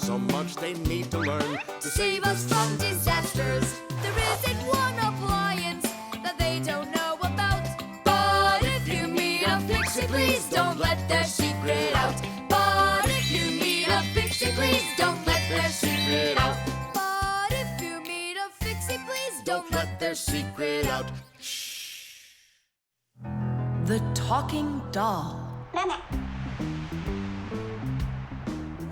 so much they need to learn To save us from disasters, there isn't one appliance that they don't know about. But if you meet a Fixie, please don't let their secret out. But if you meet a Fixie, please don't let their secret out. But if you meet a Fixie, please don't let their secret out. The Talking Doll.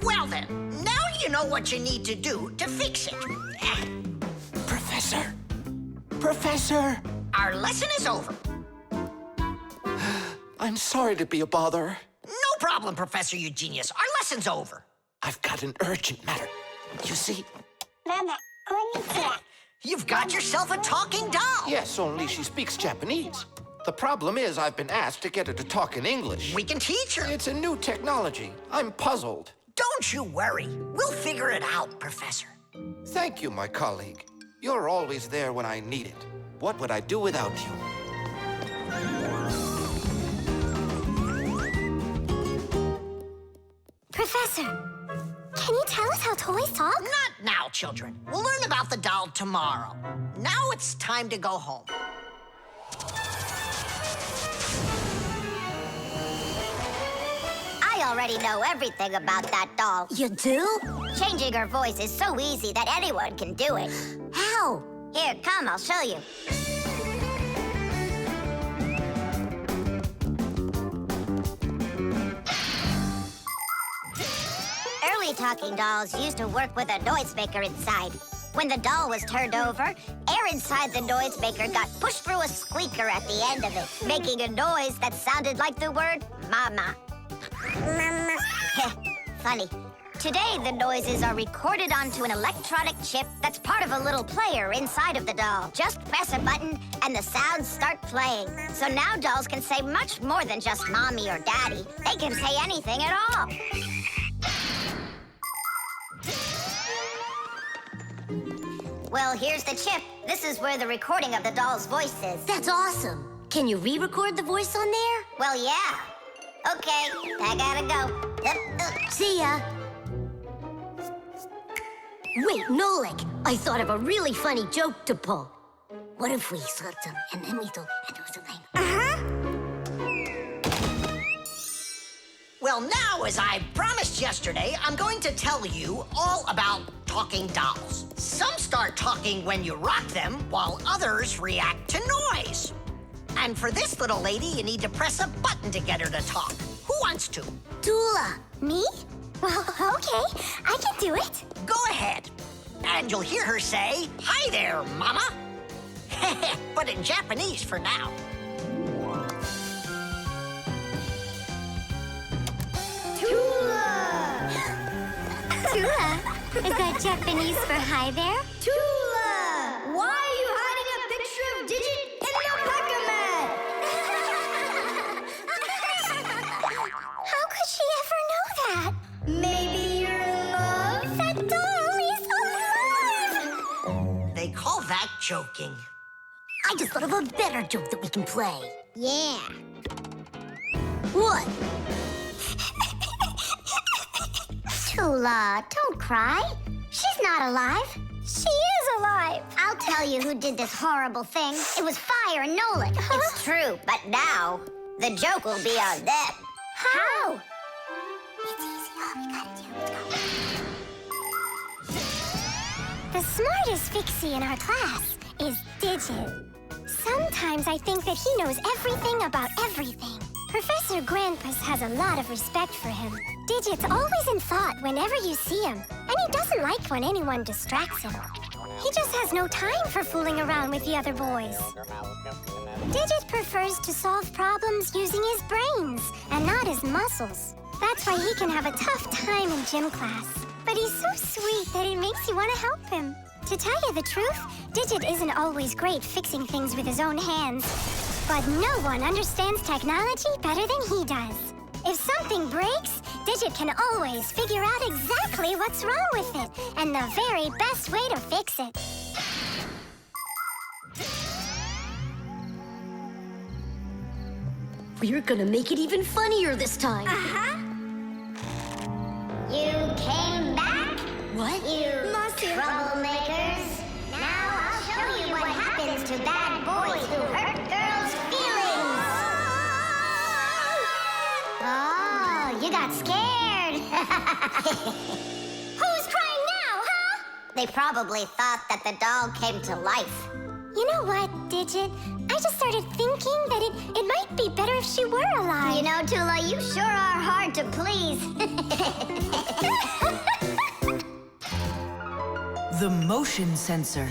Well then, now you know what you need to do to fix it. Professor! Professor! Our lesson is over. I'm sorry to be a bother. No problem, Professor Eugenius. Our lesson's over. I've got an urgent matter. You see? You've got yourself a talking doll. Yes, only she speaks Japanese. The problem is I've been asked to get her to talk in English. We can teach her. It's a new technology. I'm puzzled. Don't you worry. We'll figure it out, Professor. Thank you, my colleague. You're always there when I need it. What would I do without you? Professor, can you tell us how toys talk? Not now, children. We'll learn about the doll tomorrow. Now it's time to go home. I already know everything about that doll. You do? Changing her voice is so easy that anyone can do it. How? Here, come, I'll show you. Early talking dolls used to work with a noisemaker inside. When the doll was turned over, air inside the noisemaker got pushed through a squeaker at the end of it, making a noise that sounded like the word mama. Mama. Funny. Today, the noises are recorded onto an electronic chip that's part of a little player inside of the doll. Just press a button, and the sounds start playing. So now dolls can say much more than just mommy or daddy. They can say anything at all. Well, here's the chip. This is where the recording of the doll's voice is. That's awesome. Can you re-record the voice on there? Well, yeah. Okay, I gotta go. See ya. Wait, Nolik, I thought of a really funny joke to pull. What if we sort them and then we do something? Well, now, as I promised yesterday, I'm going to tell you all about talking dolls. Some start talking when you rock them, while others react to noise. And for this little lady, you need to press a button to get her to talk. Who wants to? Dula. Me? Well, okay. I can do it. Go ahead. And you'll hear her say, "Hi there, Mama." But in Japanese for now. Tula! Tula? Is that Japanese for hi there? Tula! Why are you hiding a picture of Digit in your packer mat? How could she ever know that? Maybe you're in love? That doll is alive! They call that joking. I just thought of a better joke that we can play. Yeah. What? Tula, don't cry. She's not alive. She is alive. I'll tell you who did this horrible thing. It was Fire and Nolik. It's true, but now the joke will be on them. How? It's easy. All we gotta do is go. The smartest Fixie in our class is Digit. Sometimes I think that he knows everything about everything. Professor Grandpus has a lot of respect for him. Digit's always in thought whenever you see him, and he doesn't like when anyone distracts him. He just has no time for fooling around with the other boys. Digit prefers to solve problems using his brains and not his muscles. That's why he can have a tough time in gym class. But he's so sweet that it makes you want to help him. To tell you the truth, Digit isn't always great fixing things with his own hands. But no one understands technology better than he does. If something breaks, Digit can always figure out exactly what's wrong with it and the very best way to fix it. We're gonna make it even funnier this time. You came back? You troublemakers. Now I'll show you what happens to bad boys who hurt girls' feelings. Oh, you got scared. Who's crying now, huh? They probably thought that the doll came to life. You know what, Digit? I just started thinking that it might be better if she were alive. You know, Tula, you sure are hard to please. The motion sensor.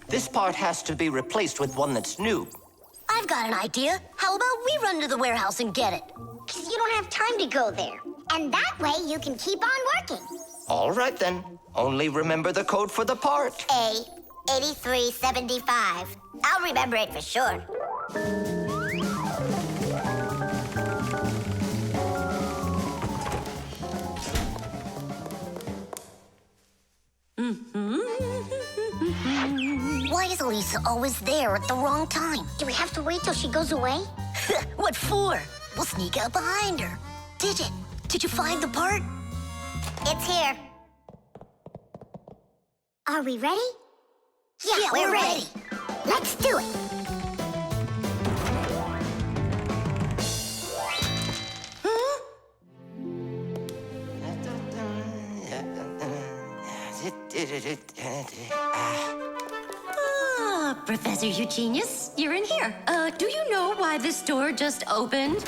This part has to be replaced with one that's new. I've got an idea. How about we run to the warehouse and get it? Because you don't have time to go there. And that way you can keep on working. All right, then. Only remember the code for the part. A8375. I'll remember it for sure. Why is Lisa always there at the wrong time? Do we have to wait till she goes away? What for? We'll sneak out behind her. Digit, did you find the part? It's here. Are we ready? Yeah, we're ready. Let's do it. Professor Eugenius, you're in here. Do you know why this door just opened?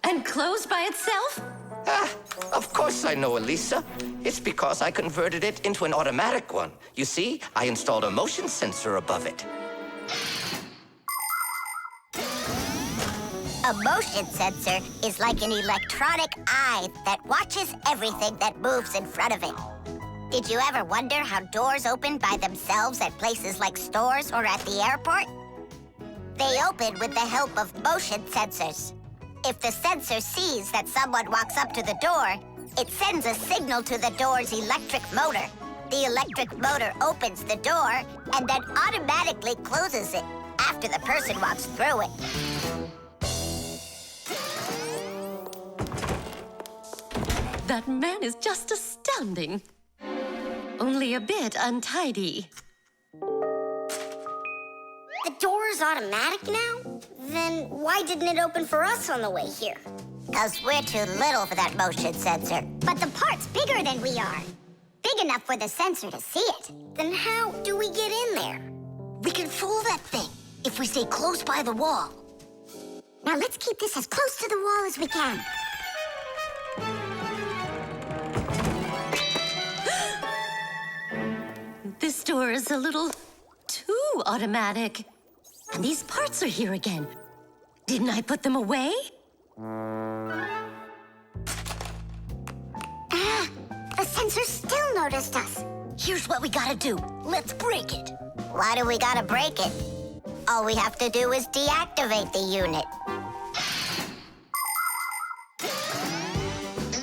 And closed by itself? Of course I know, Elisa. It's because I converted it into an automatic one. You see, I installed a motion sensor above it. A motion sensor is like an electronic eye that watches everything that moves in front of it. Did you ever wonder how doors open by themselves at places like stores or at the airport? They open with the help of motion sensors. If the sensor sees that someone walks up to the door, it sends a signal to the door's electric motor. The electric motor opens the door and then automatically closes it after the person walks through it. That man is just astounding. Only a bit untidy. The door is automatic now? Then why didn't it open for us on the way here? Because we're too little for that motion sensor. But the part's bigger than we are. Big enough for the sensor to see it. Then how do we get in there? We can fool that thing if we stay close by the wall. Now let's keep this as close to the wall as we can. This door is a little too automatic. And these parts are here again. Didn't I put them away? The sensor still noticed us. Here's what we gotta do. Let's break it. Why do we gotta break it? All we have to do is deactivate the unit.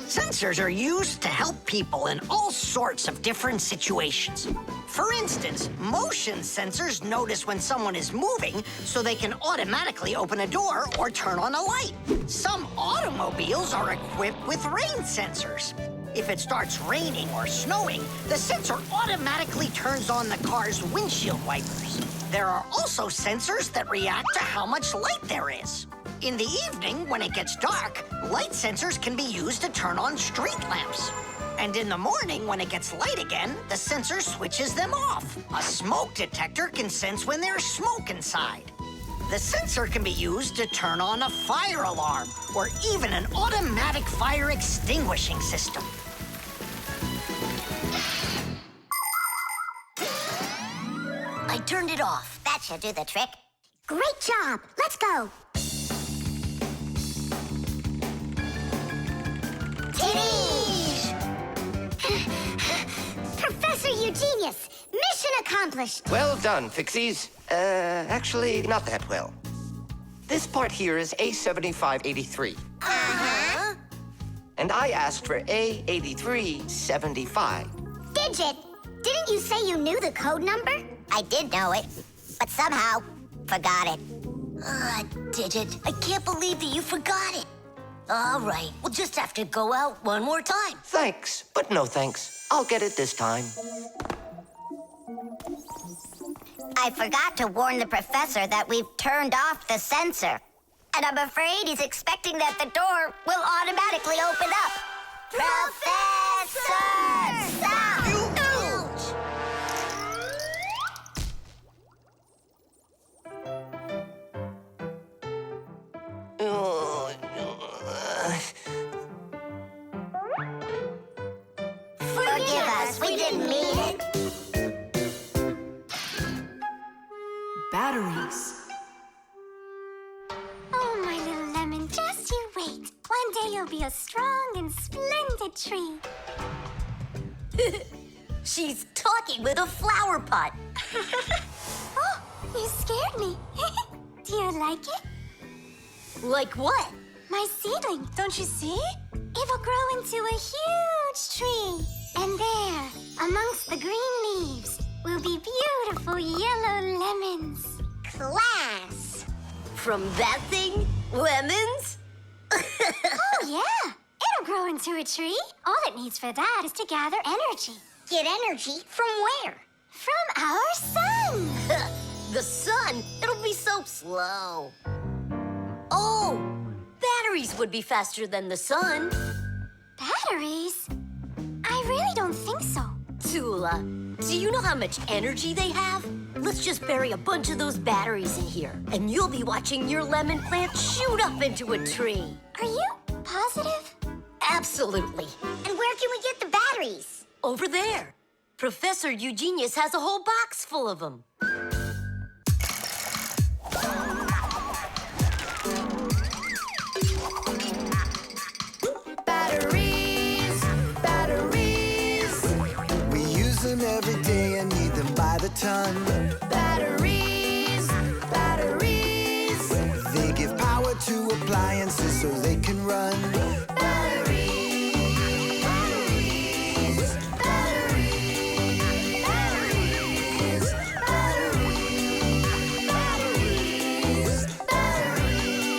Sensors are used to help people in all sorts of different situations. For instance, motion sensors notice when someone is moving so they can automatically open a door or turn on a light. Some automobiles are equipped with rain sensors. If it starts raining or snowing, the sensor automatically turns on the car's windshield wipers. There are also sensors that react to how much light there is. In the evening, when it gets dark, light sensors can be used to turn on street lamps. And in the morning, when it gets light again, the sensor switches them off. A smoke detector can sense when there's smoke inside. The sensor can be used to turn on a fire alarm or even an automatic fire extinguishing system. I turned it off. That should do the trick. Great job. Let's go. Professor Eugenius, mission accomplished. Well done, Fixies. Actually, not that well. This part here is A7583. Uh-huh. And I asked for A8375. Digit, didn't you say you knew the code number? I did know it, but somehow forgot it. Digit, I can't believe that you forgot it. All right, we'll just have to go out one more time. Thanks, but no thanks. I'll get it this time. I forgot to warn the professor that we've turned off the sensor. And I'm afraid he's expecting that the door will automatically open up. Professor! Stop! Forgive us, we didn't mean it. Batteries. Oh, my little lemon, just you wait. One day you'll be a strong and splendid tree. She's talking with a flower pot. Oh, you scared me. Do you like it? Like what? My seedling, don't you see? It will grow into a huge tree. And there, amongst the green leaves, will be beautiful yellow lemons. Class. From that thing? Lemons? Oh, yeah. It'll grow into a tree. All it needs for that is to gather energy. Get energy from where? From our sun. The sun? It'll be so slow. Oh, batteries would be faster than the sun. Batteries? I really don't think so. Tula, do you know how much energy they have? Let's just bury a bunch of those batteries in here, and you'll be watching your lemon plant shoot up into a tree. Are you positive? Absolutely. And where can we get the batteries? Over there. Professor Eugenius has a whole box full of them. Batteries, batteries, We use them every day and need them by the ton. batteries, batteries, They give power to appliances so they can run. batteries, batteries, batteries, batteries, batteries,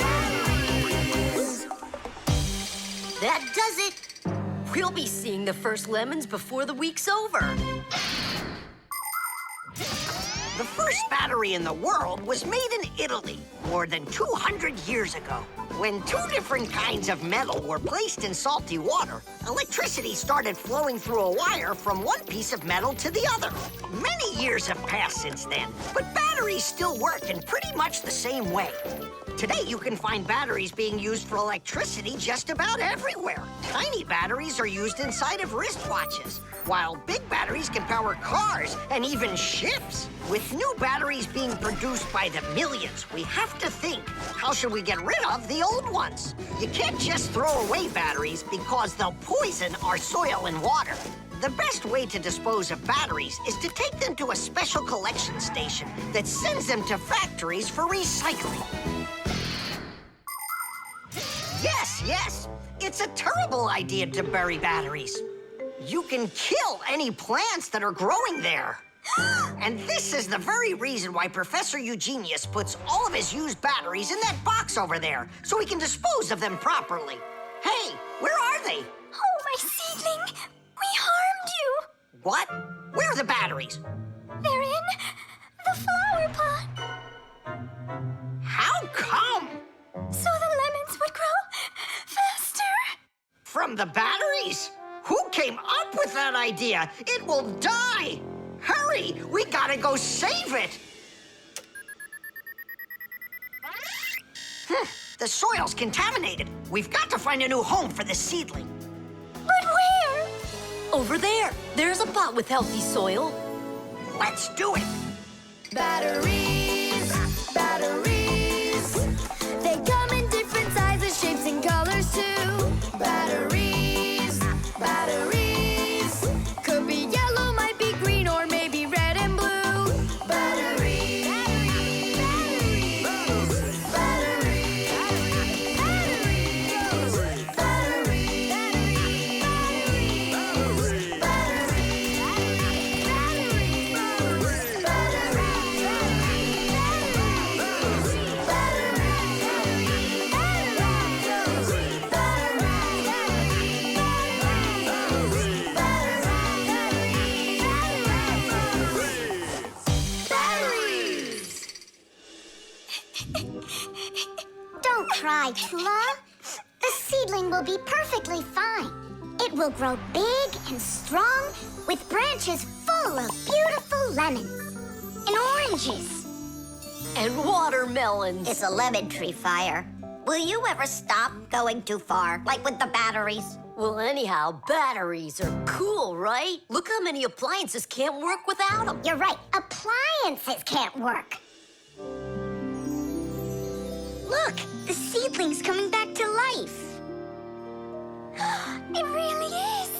batteries. That does it. We'll be seeing the first lemons before the week's over. The first battery in the world was made in Italy more than 200 years ago. When two different kinds of metal were placed in salty water, electricity started flowing through a wire from one piece of metal to the other. Many years have passed since then, but batteries still work in pretty much the same way. Today, you can find batteries being used for electricity just about everywhere. Tiny batteries are used inside of wristwatches, while big batteries can power cars and even ships. With new batteries being produced by the millions, we have to think, how should we get rid of the old ones? You can't just throw away batteries because they'll poison our soil and water. The best way to dispose of batteries is to take them to a special collection station that sends them to factories for recycling. Yes, it's a terrible idea to bury batteries. You can kill any plants that are growing there. And this is the very reason why Professor Eugenius puts all of his used batteries in that box over there, so he can dispose of them properly. Hey, where are they? Oh, my seedling. We harmed you. What? Where are the batteries? They're in the flower pot. How come? So the lemons would grow faster. From the batteries? Who came up with that idea? It will die! Hurry! We gotta go save it! The soil's contaminated. We've got to find a new home for the seedling. But where? Over there. There's a pot with healthy soil. Let's do it! batteries, batteries. They come in different sizes, shapes, and colors too. Batteries, batteries. Could be yellow, might be green, or maybe red and blue. Batteries, batteries, batteries, batteries, batteries, batteries, batteries. cry, Tula. The seedling will be perfectly fine. It will grow big and strong with branches full of beautiful lemons and oranges. And watermelons. It's a lemon tree, Fire. Will you ever stop going too far, like with the batteries? Well, anyhow, batteries are cool, right? Look how many appliances can't work without them. You're right, appliances can't work. Look, the seedling's coming back to life. It really is.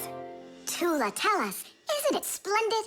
Tula, tell us, isn't it splendid?